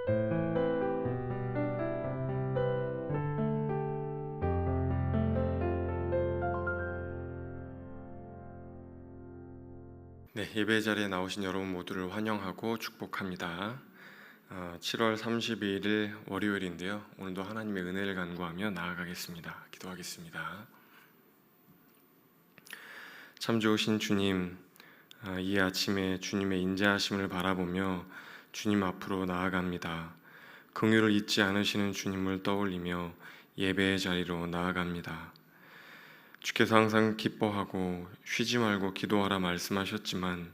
네, 예배 자리에 나오신 여러분 모두를 환영하고 축복합니다. 7월 32일 월요일인데요. 오늘도 하나님의 은혜를 간구하며 나아가겠습니다. 기도하겠습니다. 참 좋으신 주님, 이 아침에 주님의 인자하심을 바라보며 주님 앞으로 나아갑니다. 긍휼을 잊지 않으시는 주님을 떠올리며 예배의 자리로 나아갑니다. 주께서 항상 기뻐하고 쉬지 말고 기도하라 말씀하셨지만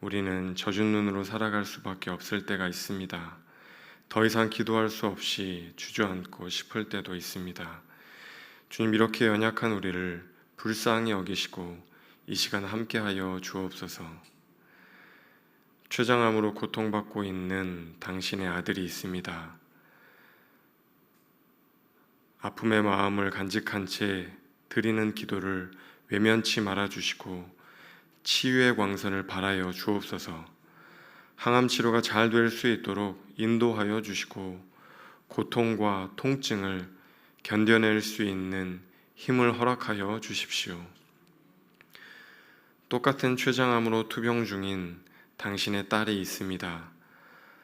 우리는 젖은 눈으로 살아갈 수밖에 없을 때가 있습니다. 더 이상 기도할 수 없이 주저앉고 싶을 때도 있습니다. 주님, 이렇게 연약한 우리를 불쌍히 여기시고 이 시간 함께하여 주옵소서. 췌장암으로 고통받고 있는 당신의 아들이 있습니다. 아픔의 마음을 간직한 채 드리는 기도를 외면치 말아주시고 치유의 광선을 발하여 주옵소서. 항암 치료가 잘 될 수 있도록 인도하여 주시고 고통과 통증을 견뎌낼 수 있는 힘을 허락하여 주십시오. 똑같은 췌장암으로 투병 중인 당신의 딸이 있습니다.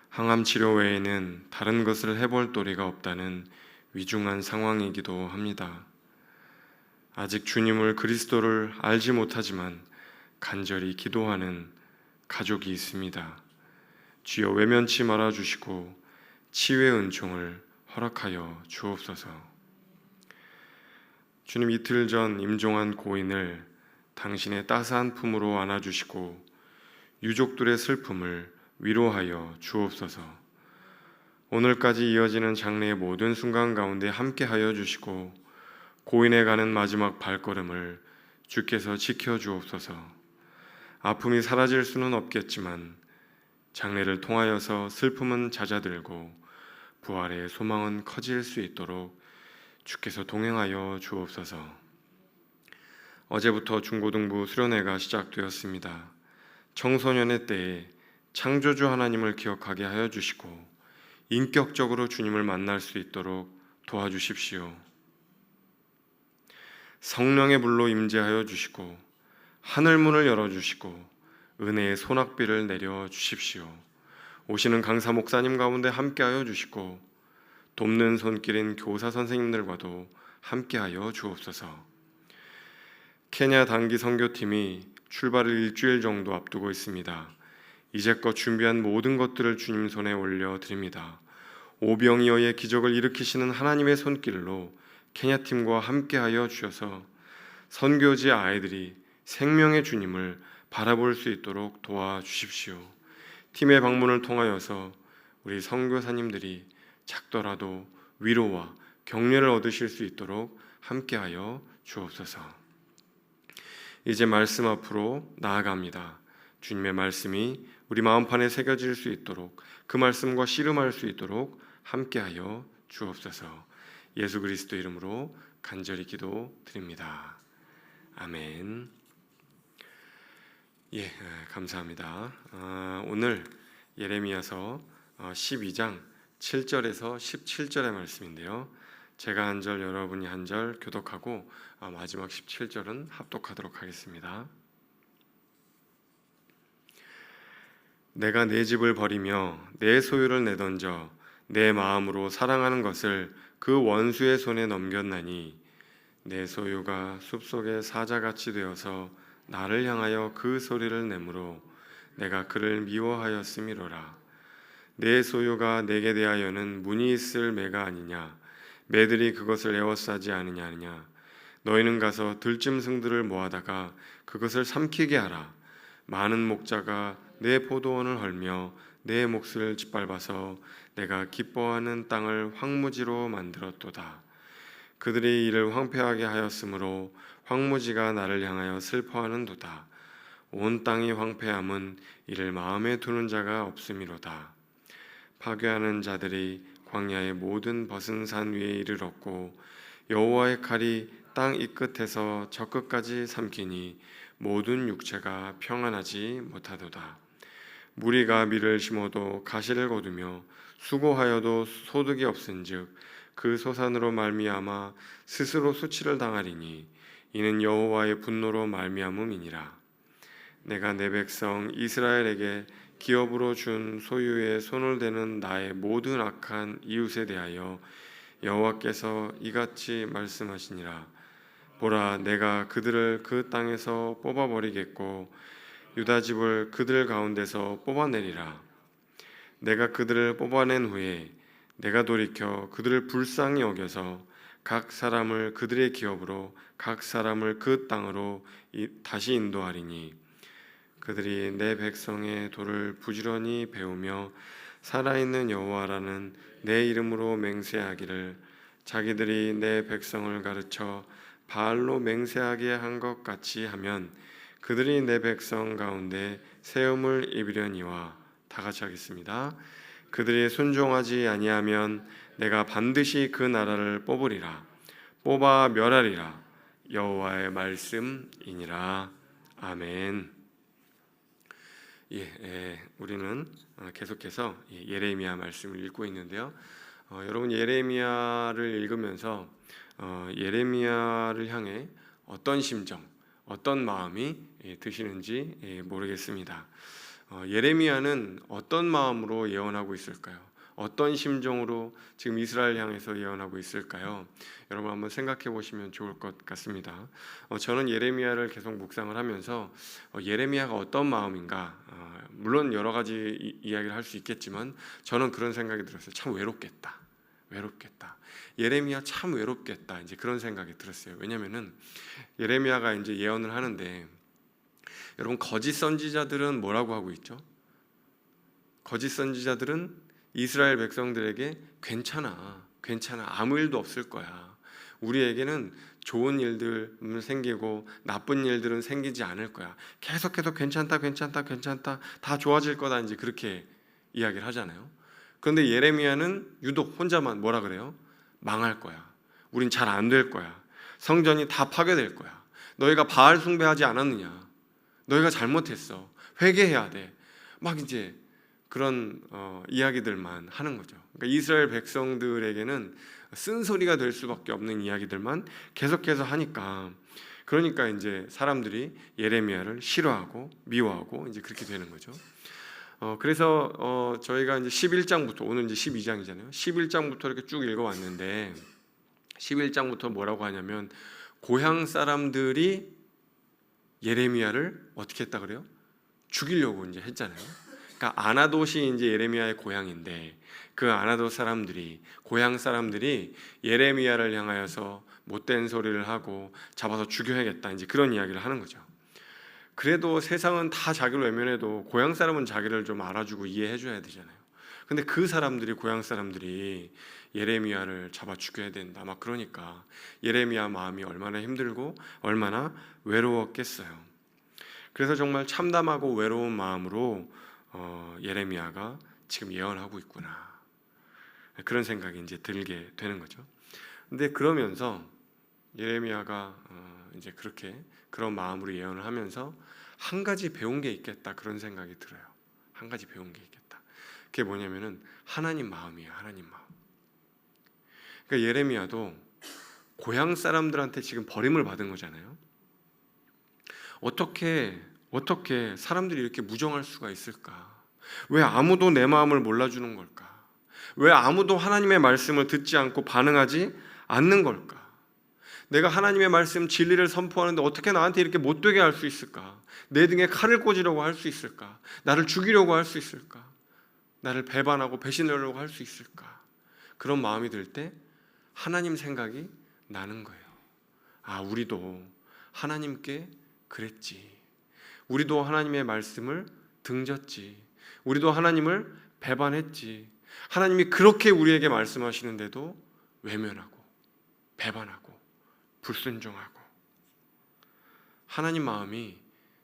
항암 치료 외에는 다른 것을 해볼 도리가 없다는 위중한 상황이기도 합니다. 아직 주님을, 그리스도를 알지 못하지만 간절히 기도하는 가족이 있습니다. 주여, 외면치 말아주시고 치유의 은총을 허락하여 주옵소서. 주님, 이틀 전 임종한 고인을 당신의 따스한 품으로 안아주시고 유족들의 슬픔을 위로하여 주옵소서. 오늘까지 이어지는 장례의 모든 순간 가운데 함께하여 주시고 고인에 가는 마지막 발걸음을 주께서 지켜주옵소서. 아픔이 사라질 수는 없겠지만 장례를 통하여서 슬픔은 잦아들고 부활의 소망은 커질 수 있도록 주께서 동행하여 주옵소서. 어제부터 중고등부 수련회가 시작되었습니다. 청소년의 때에 창조주 하나님을 기억하게 하여 주시고 인격적으로 주님을 만날 수 있도록 도와주십시오. 성령의 불로 임재하여 주시고 하늘문을 열어주시고 은혜의 소낙비를 내려주십시오. 오시는 강사 목사님 가운데 함께하여 주시고 돕는 손길인 교사 선생님들과도 함께하여 주옵소서. 케냐 단기 선교팀이 출발을 일주일 정도 앞두고 있습니다. 이제껏 준비한 모든 것들을 주님 손에 올려드립니다. 오병이어의 기적을 일으키시는 하나님의 손길로 케냐팀과 함께하여 주셔서 선교지 아이들이 생명의 주님을 바라볼 수 있도록 도와주십시오. 팀의 방문을 통하여서 우리 선교사님들이 작더라도 위로와 격려를 얻으실 수 있도록 함께하여 주옵소서. 이제 말씀 앞으로 나아갑니다. 주님의 말씀이 우리 마음판에 새겨질 수 있도록, 그 말씀과 씨름할 수 있도록 함께하여 주옵소서. 예수 그리스도 이름으로 간절히 기도드립니다. 아멘. 감사합니다. 오늘 예레미야서 12장 7절에서 17절의 말씀인데요. 제가 한 절, 여러분이 한 절 교독하고 마지막 17절은 합독하도록 하겠습니다. 내가 내 집을 버리며 내 소유를 내던져 내 마음으로 사랑하는 것을 그 원수의 손에 넘겼나니 내 소유가 숲속의 사자같이 되어서 나를 향하여 그 소리를 내므로 내가 그를 미워하였음이로라. 내 소유가 내게 대하여는 문이 있을 매가 아니냐, 매들이 그것을 에워싸지 않으냐. 너희는 가서 들짐승들을 모아다가 그것을 삼키게 하라. 많은 목자가 내 포도원을 헐며 내 몫을 짓밟아서 내가 기뻐하는 땅을 황무지로 만들었도다. 그들이 이를 황폐하게 하였으므로 황무지가 나를 향하여 슬퍼하는도다. 온 땅이 황폐함은 이를 마음에 두는 자가 없음이로다. 파괴하는 자들이 광야의 모든 벗은 산 위에 이르렀고 여호와의 칼이 땅 이 끝에서 저 끝까지 삼키니 모든 육체가 평안하지 못하도다. 무리가 밀을 심어도 가시를 거두며 수고하여도 소득이 없은즉 그 소산으로 말미암아 스스로 수치를 당하리니 이는 여호와의 분노로 말미암음이니라. 내가 내 백성 이스라엘에게 기업으로 준 소유에 손을 대는 나의 모든 악한 이웃에 대하여 여호와께서 이같이 말씀하시니라. 보라, 내가 그들을 그 땅에서 뽑아버리겠고 유다 집을 그들 가운데서 뽑아내리라. 내가 그들을 뽑아낸 후에 내가 돌이켜 그들을 불쌍히 여겨서 각 사람을 그들의 기업으로 각 사람을 그 땅으로 다시 인도하리니 그들이 내 백성의 도를 부지런히 배우며 살아있는 여호와라는 내 이름으로 맹세하기를 자기들이 내 백성을 가르쳐 바알로 맹세하게 한 것 같이 하면 그들이 내 백성 가운데 세움을 입으려니와. 다 같이 하겠습니다. 그들이 순종하지 아니하면 내가 반드시 그 나라를 뽑으리라. 뽑아 멸하리라. 여호와의 말씀이니라. 아멘. 우리는 계속해서 예레미야 말씀을 읽고 있는데요. 여러분 예레미야를 읽으면서 예레미야를 향해 어떤 심정, 어떤 마음이 드시는지 모르겠습니다. 예레미야는 어떤 마음으로 예언하고 있을까요? 어떤 심정으로 지금 이스라엘 향해서 예언하고 있을까요? 여러분 한번 생각해 보시면 좋을 것 같습니다. 저는 예레미야를 계속 묵상을 하면서 예레미야가 어떤 마음인가, 물론 여러 가지 이야기를 할 수 있겠지만 저는 그런 생각이 들었어요. 참 외롭겠다. 예레미야 참 외롭겠다. 이제 그런 생각이 들었어요. 왜냐하면은 예레미야가 이제 예언을 하는데 여러분 거짓 선지자들은 뭐라고 하고 있죠? 거짓 선지자들은 이스라엘 백성들에게 괜찮아, 아무 일도 없을 거야. 우리에게는 좋은 일들은 생기고 나쁜 일들은 생기지 않을 거야. 계속해서 괜찮다, 다 좋아질 거다. 이제 그렇게 이야기를 하잖아요. 그런데 예레미야는 유독 혼자만 뭐라 그래요? 망할 거야. 우린 잘 안 될 거야. 성전이 다 파괴될 거야. 너희가 바알 숭배하지 않았느냐? 너희가 잘못했어. 회개해야 돼. 막 이제 그런 이야기들만 하는 거죠. 그러니까 이스라엘 백성들에게는 쓴소리가 될 수밖에 없는 이야기들만 계속해서 하니까, 그러니까 이제 사람들이 예레미야를 싫어하고 미워하고 이제 그렇게 되는 거죠. 그래서 저희가 이제 11장부터, 오늘 이제 12장이잖아요. 11장부터 이렇게 쭉 읽어왔는데 11장부터 뭐라고 하냐면 고향 사람들이 예레미야를 어떻게 했다 그래요? 죽이려고 이제 했잖아요. 그러니까 아나돗이 이제 예레미야의 고향인데 그 아나돗 사람들이, 고향 사람들이 예레미야를 향하여서 못된 소리를 하고 잡아서 죽여야겠다, 이제 그런 이야기를 하는 거죠. 그래도 세상은 다 자기를 외면해도 고향 사람은 자기를 좀 알아주고 이해해줘야 되잖아요. 근데 그 사람들이, 고향 사람들이 예레미야를 잡아 죽여야 된다, 막 그러니까 예레미야 마음이 얼마나 힘들고 얼마나 외로웠겠어요. 그래서 정말 참담하고 외로운 마음으로 예레미야가 지금 예언하고 있구나, 그런 생각이 이제 들게 되는 거죠. 근데 그러면서 예레미야가 이제 그런 마음으로 예언을 하면서 한 가지 배운 게 있겠다, 그런 생각이 들어요. 한 가지 배운 게 있겠다. 그게 뭐냐면은 하나님 마음이에요. 하나님 마음. 그러니까 예레미야도 고향 사람들한테 지금 버림을 받은 거잖아요. 어떻게 사람들이 이렇게 무정할 수가 있을까? 왜 아무도 내 마음을 몰라주는 걸까? 왜 아무도 하나님의 말씀을 듣지 않고 반응하지 않는 걸까? 내가 하나님의 말씀, 진리를 선포하는데 어떻게 나한테 이렇게 못되게 할 수 있을까? 내 등에 칼을 꽂으려고 할 수 있을까? 나를 죽이려고 할 수 있을까? 나를 배반하고 배신하려고 할 수 있을까? 그런 마음이 들 때 하나님 생각이 나는 거예요. 아, 우리도 하나님께 그랬지. 우리도 하나님의 말씀을 등졌지. 우리도 하나님을 배반했지. 하나님이 그렇게 우리에게 말씀하시는데도 외면하고 배반하고 불순종하고. 하나님 마음이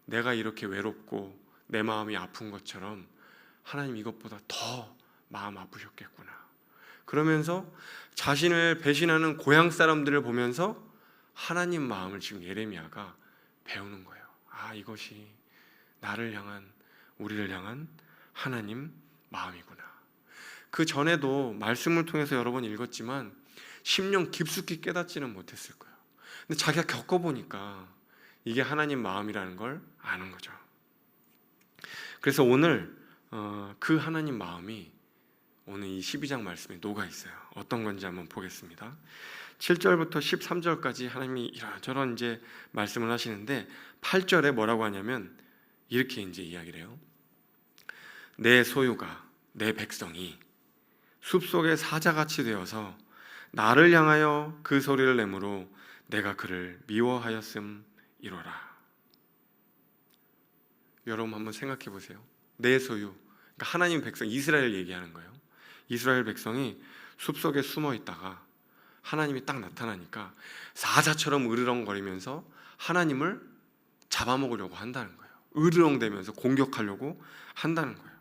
내가 이렇게 외롭고 내 마음이 아픈 것처럼 하나님 이것보다 더 마음 아프셨겠구나. 그러면서 자신을 배신하는 고향 사람들을 보면서 하나님 마음을 지금 예레미야가 배우는 거예요. 아, 이것이 나를 향한, 우리를 향한 하나님 마음이구나. 그 전에도 말씀을 통해서 여러 번 읽었지만 심령 깊숙이 깨닫지는 못했을 거예요. 근데 자기가 겪어보니까 이게 하나님 마음이라는 걸 아는 거죠. 그래서 오늘 그 하나님 마음이 오늘 이 12장 말씀에 녹아 있어요. 어떤 건지 한번 보겠습니다. 7절부터 13절까지 하나님이 이런저런 이제 말씀을 하시는데 8절에 뭐라고 하냐면 이렇게 이제 이야기를 해요. 내 소유가, 내 백성이 숲속의 사자같이 되어서 나를 향하여 그 소리를 내므로 내가 그를 미워하였음이로라. 여러분 한번 생각해 보세요. 내 소유, 그러니까 하나님 백성 이스라엘 얘기하는 거예요. 이스라엘 백성이 숲속에 숨어 있다가 하나님이 딱 나타나니까 사자처럼 으르렁거리면서 하나님을 잡아먹으려고 한다는 거예요. 으르렁대면서 공격하려고 한다는 거예요.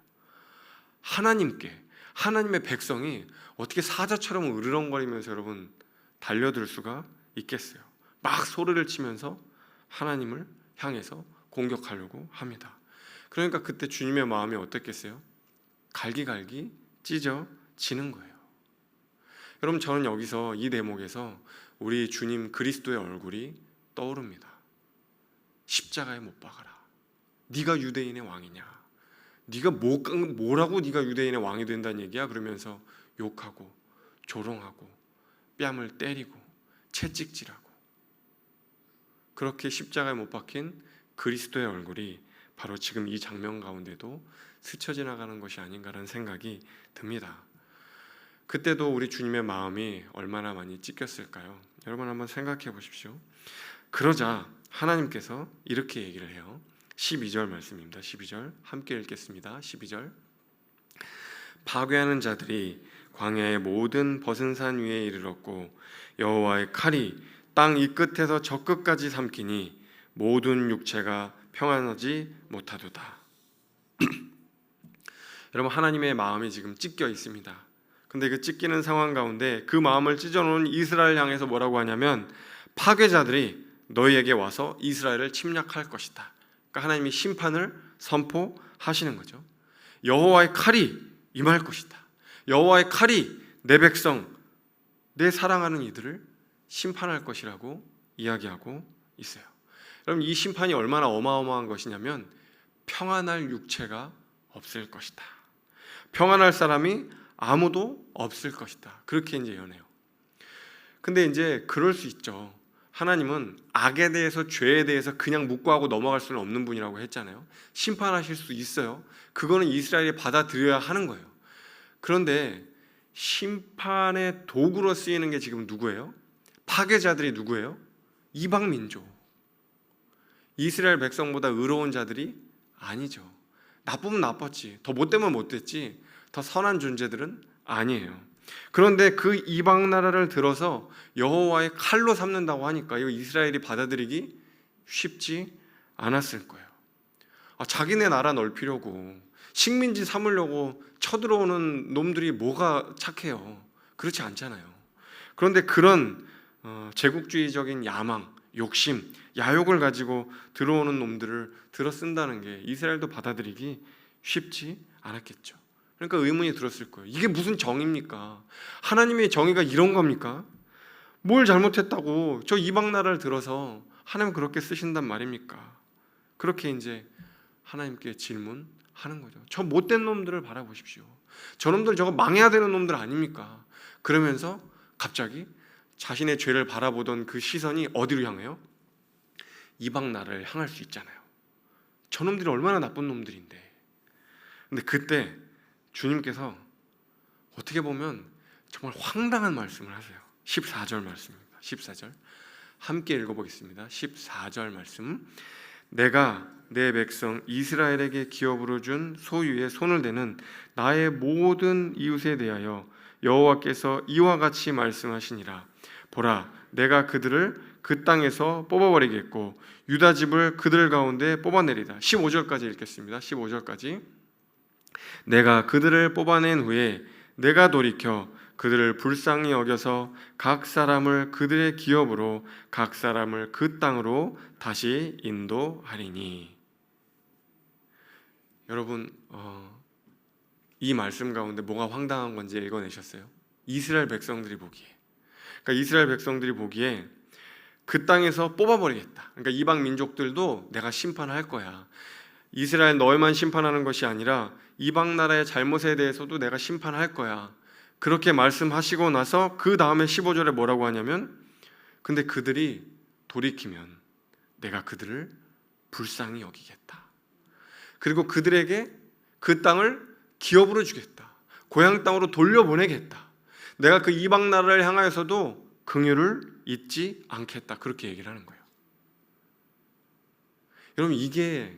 하나님의 백성이 어떻게 사자처럼 으르렁거리면서 여러분 달려들 수가 있겠어요? 막 소리를 치면서 하나님을 향해서 공격하려고 합니다. 그러니까 그때 주님의 마음이 어땠겠어요? 갈기갈기 찢어지는 거예요. 여러분 저는 여기서 이 대목에서 우리 주님 그리스도의 얼굴이 떠오릅니다. 십자가에 못 박아라. 네가 유대인의 왕이냐? 네가 뭐라고 네가 유대인의 왕이 된다는 얘기야? 그러면서 욕하고 조롱하고 뺨을 때리고 채찍질하고 그렇게 십자가에 못 박힌 그리스도의 얼굴이 바로 지금 이 장면 가운데도 스쳐 지나가는 것이 아닌가라는 생각이 듭니다. 그때도 우리 주님의 마음이 얼마나 많이 찢겼을까요? 여러분 한번 생각해 보십시오. 그러자 하나님께서 이렇게 얘기를 해요. 12절 말씀입니다. 12절 함께 읽겠습니다. 12절 파괴하는 자들이 광야의 모든 벗은 산 위에 이르렀고 여호와의 칼이 땅 이 끝에서 저 끝까지 삼키니 모든 육체가 평안하지 못하도다. 여러분 하나님의 마음이 지금 찢겨 있습니다. 근데 그 찢기는 상황 가운데 그 마음을 찢어놓은 이스라엘 향해서 뭐라고 하냐면 파괴자들이 너희에게 와서 이스라엘을 침략할 것이다. 그러니까 하나님이 심판을 선포하시는 거죠. 여호와의 칼이 임할 것이다. 여호와의 칼이 내 백성, 내 사랑하는 이들을 심판할 것이라고 이야기하고 있어요. 여러분 이 심판이 얼마나 어마어마한 것이냐면 평안할 육체가 없을 것이다. 평안할 사람이 아무도 없을 것이다. 그렇게 이제 연해요. 근데 이제 그럴 수 있죠. 하나님은 악에 대해서 죄에 대해서 그냥 묵고하고 넘어갈 수는 없는 분이라고 했잖아요. 심판하실 수 있어요. 그거는 이스라엘이 받아들여야 하는 거예요. 그런데 심판의 도구로 쓰이는 게 지금 누구예요? 파괴자들이 누구예요? 이방 민족. 이스라엘 백성보다 의로운 자들이 아니죠. 나쁘면 나빴지. 더 못되면 못됐지. 더 선한 존재들은 아니에요. 그런데 그 이방 나라를 들어서 여호와의 칼로 삼는다고 하니까 이거 이스라엘이 받아들이기 쉽지 않았을 거예요. 자기네 나라 넓히려고 식민지 삼으려고 쳐들어오는 놈들이 뭐가 착해요? 그렇지 않잖아요. 그런데 그런 제국주의적인 야망, 욕심, 야욕을 가지고 들어오는 놈들을 들어 쓴다는 게 이스라엘도 받아들이기 쉽지 않았겠죠. 그러니까 의문이 들었을 거예요. 이게 무슨 정의입니까? 하나님의 정의가 이런 겁니까? 뭘 잘못했다고 저 이방 나라를 들어서 하나님 그렇게 쓰신단 말입니까? 그렇게 이제 하나님께 질문하는 거죠. 저 못된 놈들을 바라보십시오. 저놈들 저거 망해야 되는 놈들 아닙니까? 그러면서 갑자기 자신의 죄를 바라보던 그 시선이 어디로 향해요? 이방 나라를 향할 수 있잖아요. 저놈들이 얼마나 나쁜 놈들인데. 근데 그때 주님께서 어떻게 보면 정말 황당한 말씀을 하세요. 14절 말씀입니다. 14절 함께 읽어보겠습니다. 14절 말씀 내가 내 백성 이스라엘에게 기업으로 준 소유에 손을 대는 나의 모든 이웃에 대하여 여호와께서 이와 같이 말씀하시니라. 보라, 내가 그들을 그 땅에서 뽑아버리겠고 유다 집을 그들 가운데 뽑아내리다. 15절까지 읽겠습니다. 15절까지 내가 그들을 뽑아낸 후에 내가 돌이켜 그들을 불쌍히 여겨서 각 사람을 그들의 기업으로 각 사람을 그 땅으로 다시 인도하리니. 여러분 이 말씀 가운데 뭐가 황당한 건지 읽어내셨어요? 이스라엘 백성들이 보기에, 그러니까 이스라엘 백성들이 보기에 그 땅에서 뽑아버리겠다. 그러니까 이방 민족들도 내가 심판할 거야. 이스라엘 너희만 심판하는 것이 아니라 이방 나라의 잘못에 대해서도 내가 심판할 거야. 그렇게 말씀하시고 나서 그 다음에 15절에 뭐라고 하냐면, 근데 그들이 돌이키면 내가 그들을 불쌍히 여기겠다. 그리고 그들에게 그 땅을 기업으로 주겠다. 고향 땅으로 돌려보내겠다. 내가 그 이방 나라를 향하여서도 긍휼을 잊지 않겠다. 그렇게 얘기를 하는 거예요. 여러분, 이게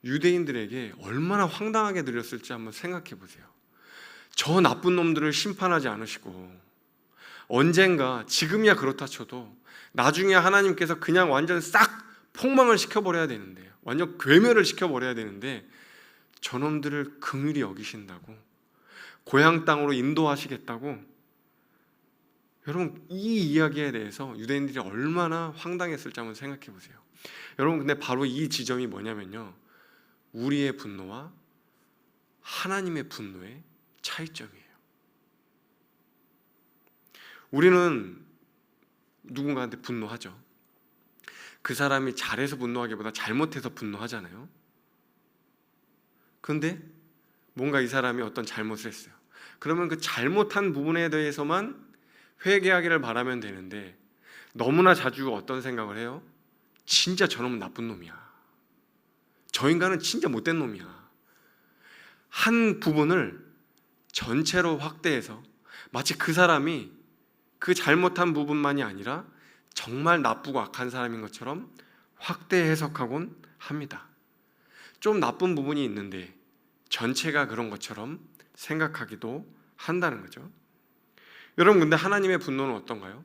유대인들에게 얼마나 황당하게 들렸을지 한번 생각해 보세요. 저 나쁜 놈들을 심판하지 않으시고 언젠가, 지금이야 그렇다 쳐도 나중에 하나님께서 그냥 완전 싹 폭망을 시켜버려야 되는데, 완전 괴멸을 시켜버려야 되는데 저놈들을 긍휼히 여기신다고, 고향 땅으로 인도하시겠다고. 여러분, 이 이야기에 대해서 유대인들이 얼마나 황당했을지 한번 생각해 보세요. 여러분, 근데 바로 이 지점이 뭐냐면요, 우리의 분노와 하나님의 분노의 차이점이에요. 우리는 누군가한테 분노하죠. 그 사람이 잘해서 분노하기보다 잘못해서 분노하잖아요. 그런데 뭔가 이 사람이 어떤 잘못을 했어요. 그러면 그 잘못한 부분에 대해서만 회개하기를 바라면 되는데, 너무나 자주 어떤 생각을 해요? 진짜 저놈은 나쁜 놈이야. 저 인간은 진짜 못된 놈이야. 한 부분을 전체로 확대해서 마치 그 사람이 그 잘못한 부분만이 아니라 정말 나쁘고 악한 사람인 것처럼 확대 해석하곤 합니다. 좀 나쁜 부분이 있는데 전체가 그런 것처럼 생각하기도 한다는 거죠. 여러분, 근데 하나님의 분노는 어떤가요?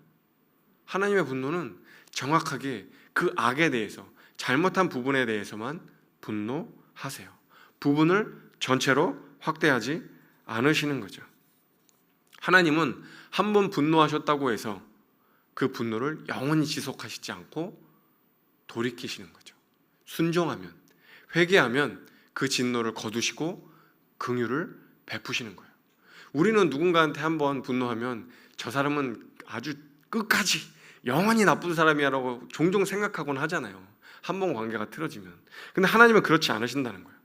하나님의 분노는 정확하게 그 악에 대해서, 잘못한 부분에 대해서만 분노하세요. 부분을 전체로 확대하지 않으시는 거죠. 하나님은 한 번 분노하셨다고 해서 그 분노를 영원히 지속하시지 않고 돌이키시는 거죠. 순종하면, 회개하면 그 진노를 거두시고 긍휼을 베푸시는 거예요. 우리는 누군가한테 한 번 분노하면 저 사람은 아주 끝까지 영원히 나쁜 사람이라고 종종 생각하곤 하잖아요. 한 번 관계가 틀어지면. 근데 하나님은 그렇지 않으신다는 거예요.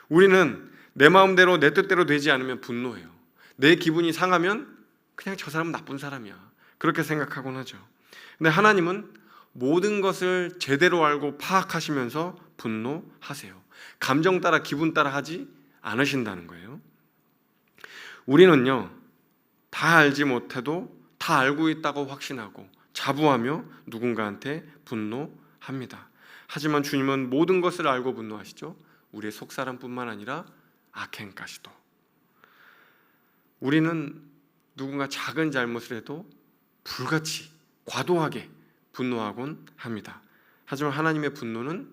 우리는 내 마음대로 내 뜻대로 되지 않으면 분노해요. 내 기분이 상하면 그냥 저 사람은 나쁜 사람이야, 그렇게 생각하곤 하죠. 근데 하나님은 모든 것을 제대로 알고 파악하시면서 분노하세요. 감정 따라, 기분 따라 하지 않으신다는 거예요. 우리는요, 다 알지 못해도 다 알고 있다고 확신하고 자부하며 누군가한테 분노합니다. 하지만 주님은 모든 것을 알고 분노하시죠. 우리의 속사람뿐만 아니라 악행까지도. 우리는 누군가 작은 잘못을 해도 불같이 과도하게 분노하곤 합니다. 하지만 하나님의 분노는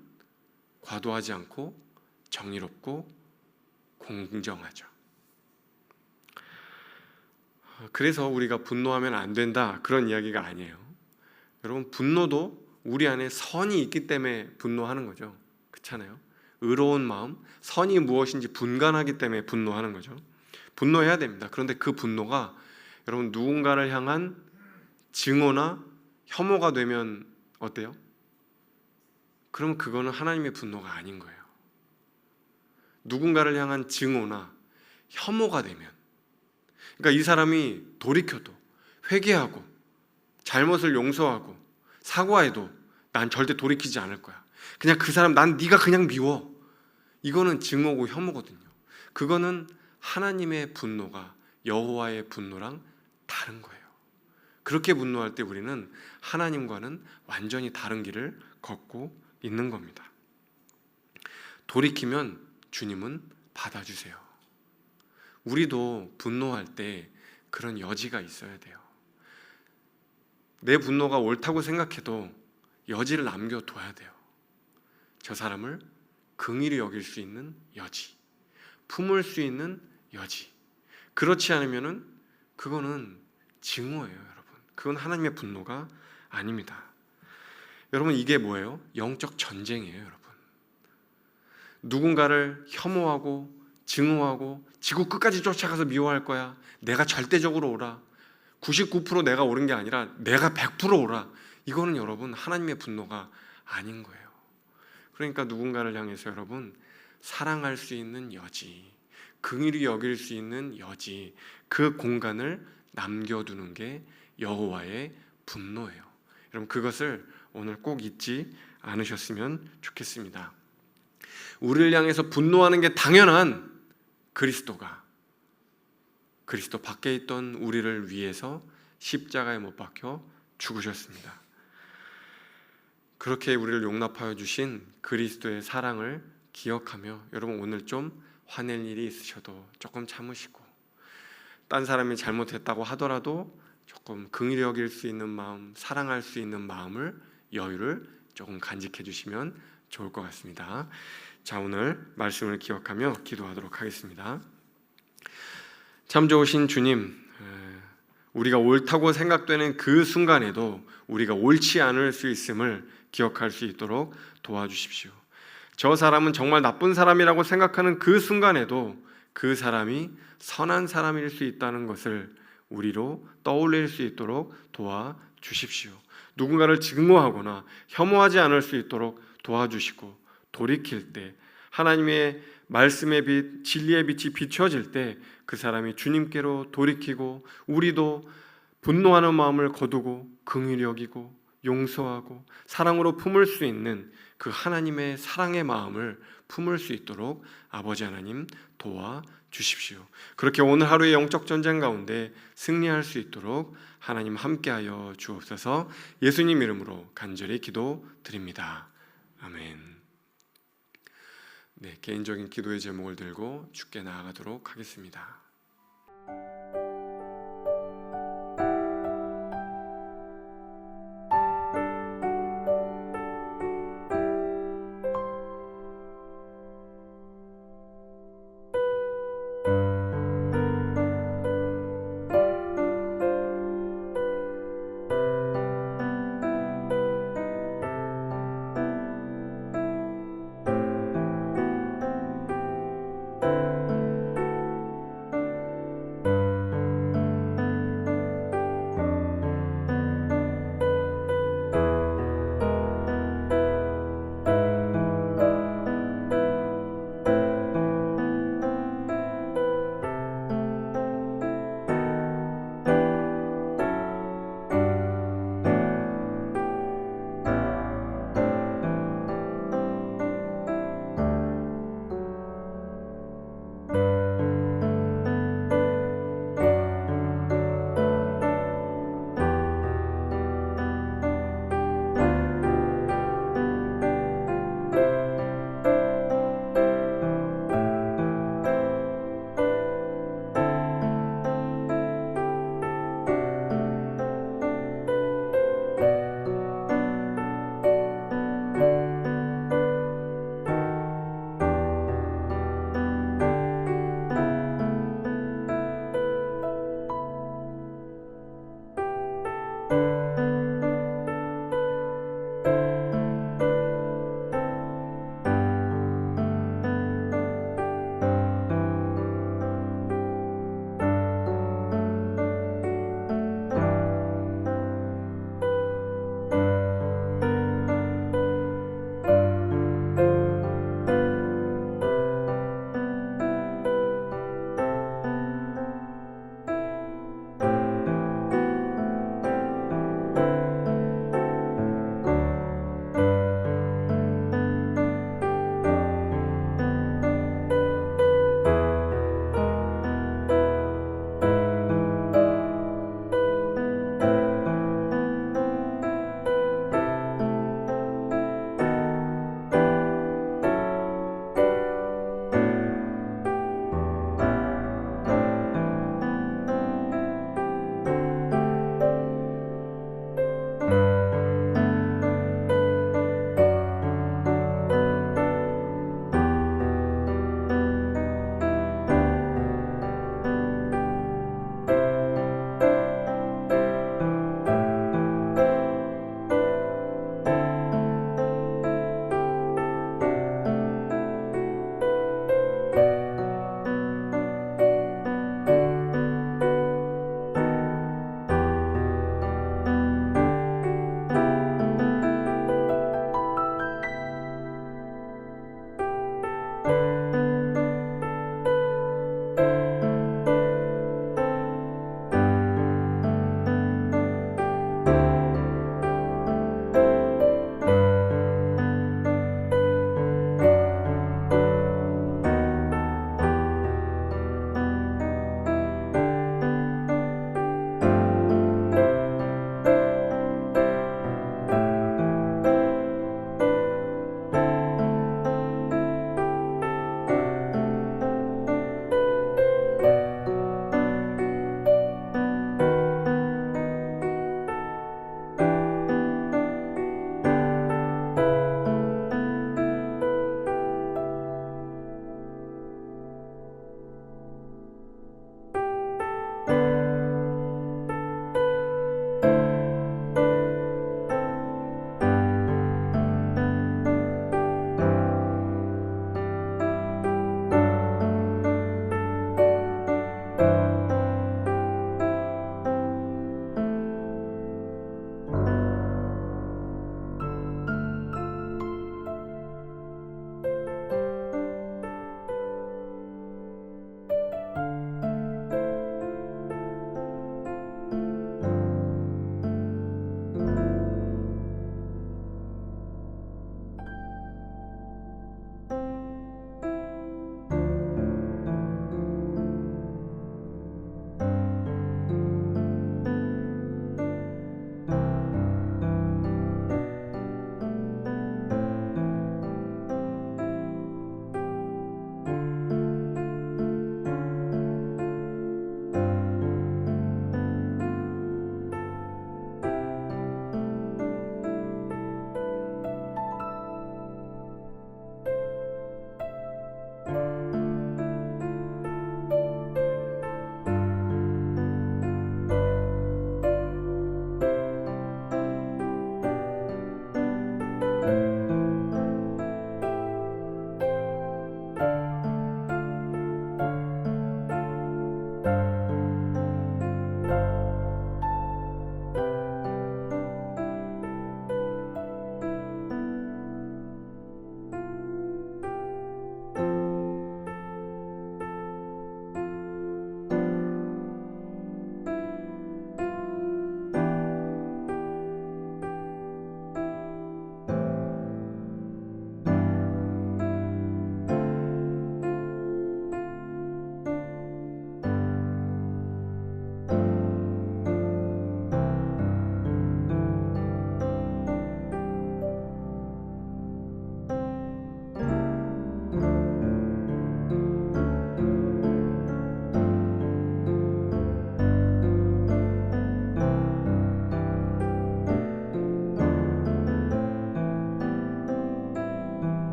과도하지 않고 정의롭고 공정하죠. 그래서 우리가 분노하면 안 된다, 그런 이야기가 아니에요. 여러분, 분노도 우리 안에 선이 있기 때문에 분노하는 거죠. 그렇잖아요. 의로운 마음, 선이 무엇인지 분간하기 때문에 분노하는 거죠. 분노해야 됩니다. 그런데 그 분노가 여러분 누군가를 향한 증오나 혐오가 되면 어때요? 그러면 그거는 하나님의 분노가 아닌 거예요. 누군가를 향한 증오나 혐오가 되면, 그러니까 이 사람이 돌이켜도, 회개하고 잘못을 용서하고 사과해도 난 절대 돌이키지 않을 거야, 그냥 그 사람, 난 네가 그냥 미워, 이거는 증오고 혐오거든요. 그거는 하나님의 분노가 여호와의 분노랑 다른 거예요. 그렇게 분노할 때 우리는 하나님과는 완전히 다른 길을 걷고 있는 겁니다. 돌이키면 주님은 받아주세요. 우리도 분노할 때 그런 여지가 있어야 돼요. 내 분노가 옳다고 생각해도 여지를 남겨둬야 돼요. 저 사람을 긍휼히 여길 수 있는 여지, 품을 수 있는 여지. 그렇지 않으면은 그거는 증오예요, 여러분. 그건 하나님의 분노가 아닙니다. 여러분, 이게 뭐예요? 영적 전쟁이에요, 여러분. 누군가를 혐오하고 증오하고 지구 끝까지 쫓아가서 미워할 거야. 내가 절대적으로 오라. 99% 내가 옳은 게 아니라 내가 100% 오라. 이거는 여러분 하나님의 분노가 아닌 거예요. 그러니까 누군가를 향해서 여러분 사랑할 수 있는 여지, 긍휼히 여길 수 있는 여지, 그 공간을 남겨두는 게 여호와의 분노예요. 여러분 그것을 오늘 꼭 잊지 않으셨으면 좋겠습니다. 우리를 향해서 분노하는 게 당연한 그리스도가 그리스도 밖에 있던 우리를 위해서 십자가에 못 박혀 죽으셨습니다. 그렇게 우리를 용납하여 주신 그리스도의 사랑을 기억하며 여러분 오늘 좀 화낼 일이 있으셔도 조금 참으시고, 딴 사람이 잘못했다고 하더라도 조금 긍휼히 여길 수 있는 마음, 사랑할 수 있는 마음을, 여유를 조금 간직해 주시면 좋을 것 같습니다. 자, 오늘 말씀을 기억하며 기도하도록 하겠습니다. 참 좋으신 주님, 우리가 옳다고 생각되는 그 순간에도 우리가 옳지 않을 수 있음을 기억할 수 있도록 도와주십시오. 저 사람은 정말 나쁜 사람이라고 생각하는 그 순간에도 그 사람이 선한 사람일 수 있다는 것을 우리로 떠올릴 수 있도록 도와주십시오. 누군가를 증오하거나 혐오하지 않을 수 있도록 도와주시고, 돌이킬 때 하나님의 말씀의 빛, 진리의 빛이 비춰질 때 그 사람이 주님께로 돌이키고, 우리도 분노하는 마음을 거두고 긍휼히 여기고 용서하고 사랑으로 품을 수 있는 그 하나님의 사랑의 마음을 품을 수 있도록 아버지 하나님 도와주십시오. 그렇게 오늘 하루의 영적 전쟁 가운데 승리할 수 있도록 하나님 함께하여 주옵소서. 예수님 이름으로 간절히 기도드립니다. 아멘. 네, 개인적인 기도의 제목을 들고 주께 나아가도록 하겠습니다.